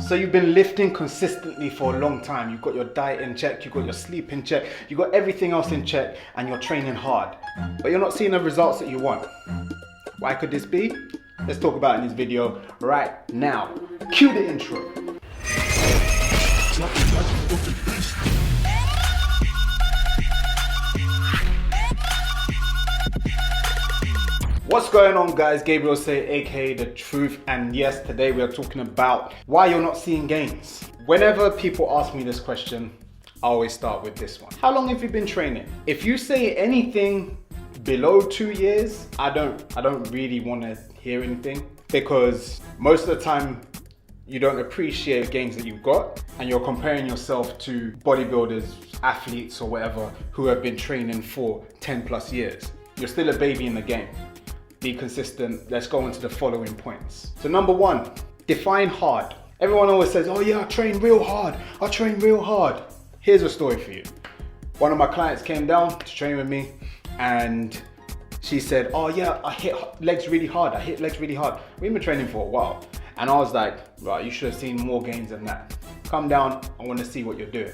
So you've been lifting consistently for a long time. You've got your diet in check, you've got your sleep in check, you've got everything else in check, and you're training hard. But you're not seeing the results that you want. Why could this be? Let's talk about it in this video right now. Cue the intro. What's going on, guys? Gabriel Sey, aka The Truth, and yes, today we are talking about why you're not seeing gains. Whenever people ask me this question, I always start with this one. How long have you been training? If you say anything below 2 years, I don't really want to hear anything, because most of the time you don't appreciate gains that you've got, and you're comparing yourself to bodybuilders, athletes or whatever who have been training for 10 plus years. You're still a baby in the game. Be consistent. Let's go into the following points. So number one, define hard. Everyone always says, oh yeah, I train real hard. I train real hard. Here's a story for you. One of my clients came down to train with me and she said, oh yeah, I hit legs really hard. We've been training for a while. And I was like, right, you should have seen more gains than that. Come down, I want to see what you're doing.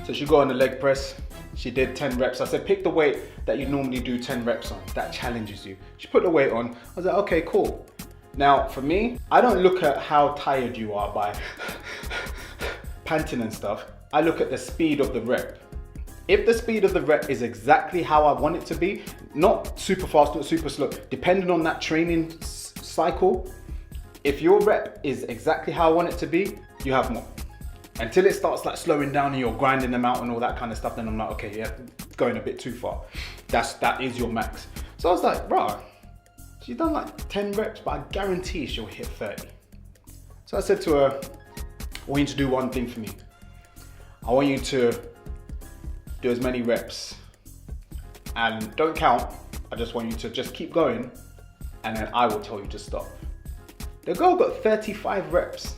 So she got on the leg press. She did 10 reps. I said, pick the weight that you normally do 10 reps on. That challenges you. She put the weight on. I was like, okay, cool. Now, for me, I don't look at how tired you are by panting and stuff. I look at the speed of the rep. If the speed of the rep is exactly how I want it to be, not super fast, not super slow, depending on that training cycle, if your rep is exactly how I want it to be, you have more. Until it starts like slowing down and you're grinding them out and all that kind of stuff, then I'm like, okay, yeah, going a bit too far. That is your max. So I was like, bruh, she's done like 10 reps, but I guarantee she'll hit 30. So I said to her, I want you to do one thing for me. I want you to do as many reps and don't count. I just want you to just keep going and then I will tell you to stop. The girl got 35 reps.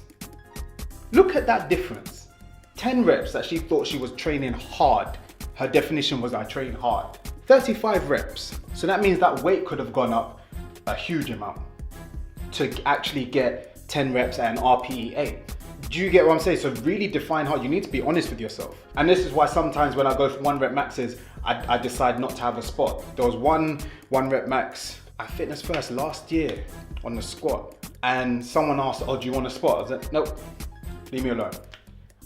Look at that difference. 10 reps that she thought she was training hard. Her definition was I train hard. 35 reps. So that means that weight could have gone up a huge amount to actually get 10 reps at an RPE 8. Do you get what I'm saying? So really define hard. You need to be honest with yourself. And this is why sometimes when I go for 1 rep maxes, I decide not to have a spot. There was one rep max at Fitness First last year on the squat. And someone asked, oh, do you want a spot? I was like, nope. Leave me alone.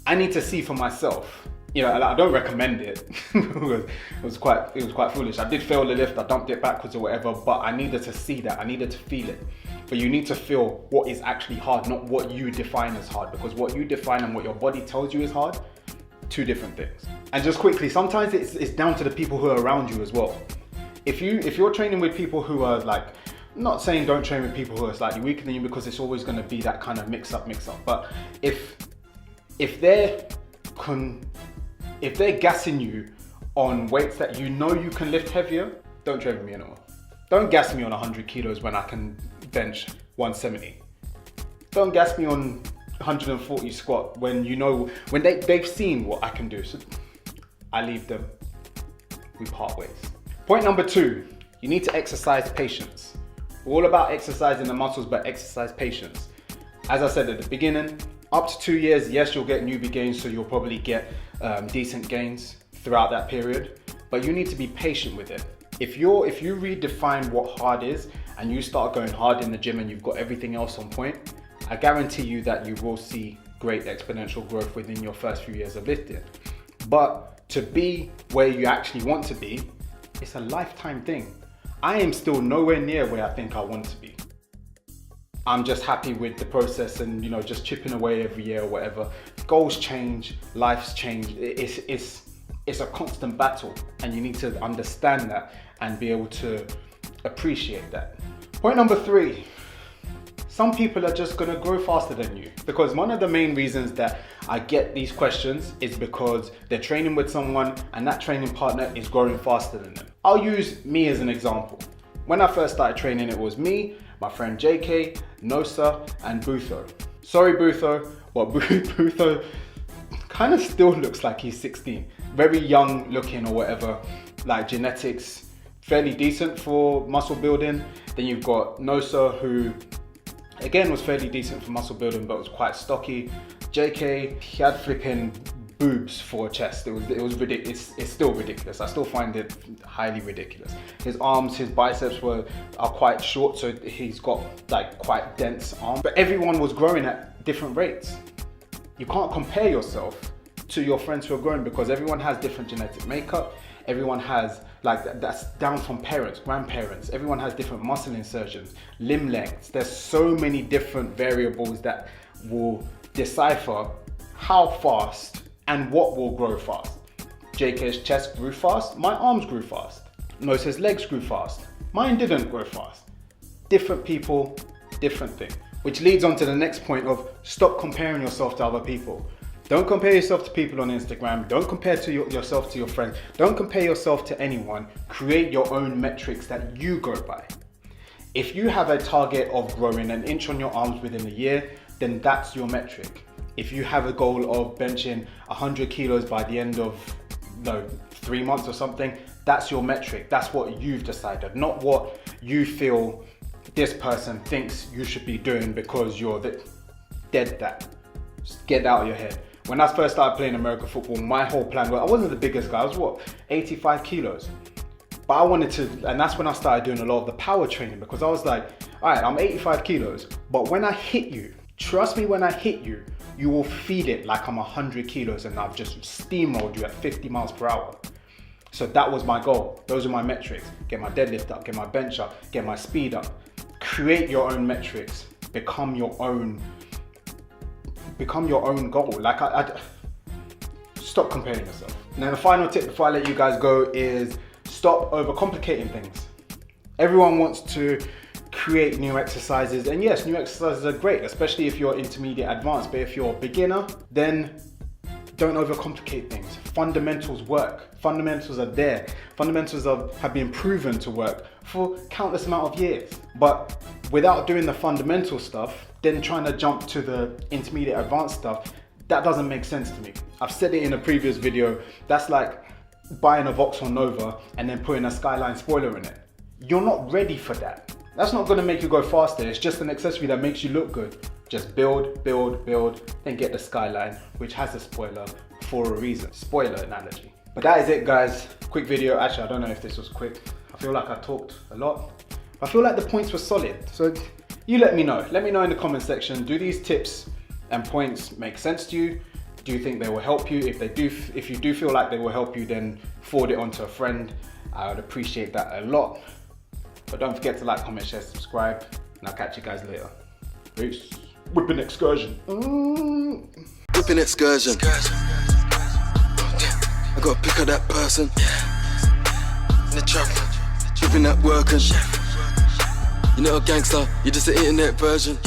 I need to see for myself. You know, I don't recommend it. it was quite foolish. I did fail the lift, I dumped it backwards or whatever, but I needed to see that, I needed to feel it. But you need to feel what is actually hard, not what you define as hard, because what you define and what your body tells you is hard, two different things. And just quickly, sometimes it's down to the people who are around you as well. If you're training with people who are like, I'm not saying don't train with people who are slightly weaker than you, because it's always going to be that kind of mix up. But if they're gassing you on weights that you know you can lift heavier, don't train with me anymore. Don't gas me on 100 kilos when I can bench 170. Don't gas me on 140 squat when you know, when they've seen what I can do. So I leave them. We part ways. Point number 2, you need to exercise patience. All about exercising the muscles, but exercise patience. As I said at the beginning, up to 2 years, yes, you'll get newbie gains, so you'll probably get decent gains throughout that period, but you need to be patient with it. If you redefine what hard is and you start going hard in the gym and you've got everything else on point, I guarantee you that you will see great exponential growth within your first few years of lifting. But to be where you actually want to be, it's a lifetime thing. I am still nowhere near where I think I want to be. I'm just happy with the process and, you know, just chipping away every year or whatever. Goals change, life's change. It's a constant battle, and you need to understand that and be able to appreciate that. Point number 3, some people are just gonna grow faster than you, because one of the main reasons that I get these questions is because they're training with someone and that training partner is growing faster than them. I'll use me as an example. When I first started training, it was me, my friend JK, Nosa, and Butho. Sorry Butho, but Butho kind of still looks like he's 16. Very young looking or whatever, like genetics, fairly decent for muscle building. Then you've got Nosa, who again was fairly decent for muscle building, but was quite stocky. JK, he had flipping boobs for a chest. It was ridiculous. It's still ridiculous. I still find it highly ridiculous. His arms, his biceps are quite short, so he's got like quite dense arms. But everyone was growing at different rates. You can't compare yourself to your friends who are growing because everyone has different genetic makeup. Everyone has, like, that's down from parents, grandparents. Everyone has different muscle insertions, limb lengths. There's so many different variables that will decipher how fast and what will grow fast. JK's chest grew fast, my arms grew fast. Moses' legs grew fast, mine didn't grow fast. Different people, different thing. Which leads on to the next point of stop comparing yourself to other people. Don't compare yourself to people on Instagram. Don't compare yourself to your friends. Don't compare yourself to anyone. Create your own metrics that you go by. If you have a target of growing an inch on your arms within a year, then that's your metric. If you have a goal of benching 100 kilos by the end of 3 months or something, that's your metric. That's what you've decided, not what you feel this person thinks you should be doing because you're dead that. Just get it out of your head. When I first started playing American football, my whole plan was, I wasn't the biggest guy, I was 85 kilos. But I wanted to, and that's when I started doing a lot of the power training because I was like, all right, I'm 85 kilos, but when I hit you, trust me, when I hit you, you will feed it like I'm 100 kilos and I've just steamrolled you at 50 miles per hour. So that was my goal. Those are my metrics. Get my deadlift up, get my bench up, get my speed up. Create your own metrics. Become your own goal. Like stop comparing yourself. Now the final tip before I let you guys go is stop overcomplicating things. Everyone wants to create new exercises, and yes, new exercises are great, especially if you're intermediate advanced, but if you're a beginner, then don't overcomplicate things. Fundamentals work. Fundamentals are there. Fundamentals have been proven to work for countless amount of years. But without doing the fundamental stuff, then trying to jump to the intermediate advanced stuff, that doesn't make sense to me. I've said it in a previous video, that's like buying a Vauxhall Nova and then putting a Skyline spoiler in it. You're not ready for that. That's not gonna make you go faster, it's just an accessory that makes you look good. Just build, then get the Skyline, which has a spoiler for a reason. Spoiler analogy. But that is it, guys. Quick video. Actually, I don't know if this was quick. I feel like I talked a lot. I feel like the points were solid. So you let me know. Let me know in the comment section. Do these tips and points make sense to you? Do you think they will help you? If you do feel like they will help you, then forward it on to a friend. I would appreciate that a lot. But don't forget to like, comment, share, subscribe, and I'll catch you guys later. Peace. Whipping excursion. Whipping excursion. I gotta pick up that person. In the trap, whipping that working. You're not a gangster, you're just an internet version.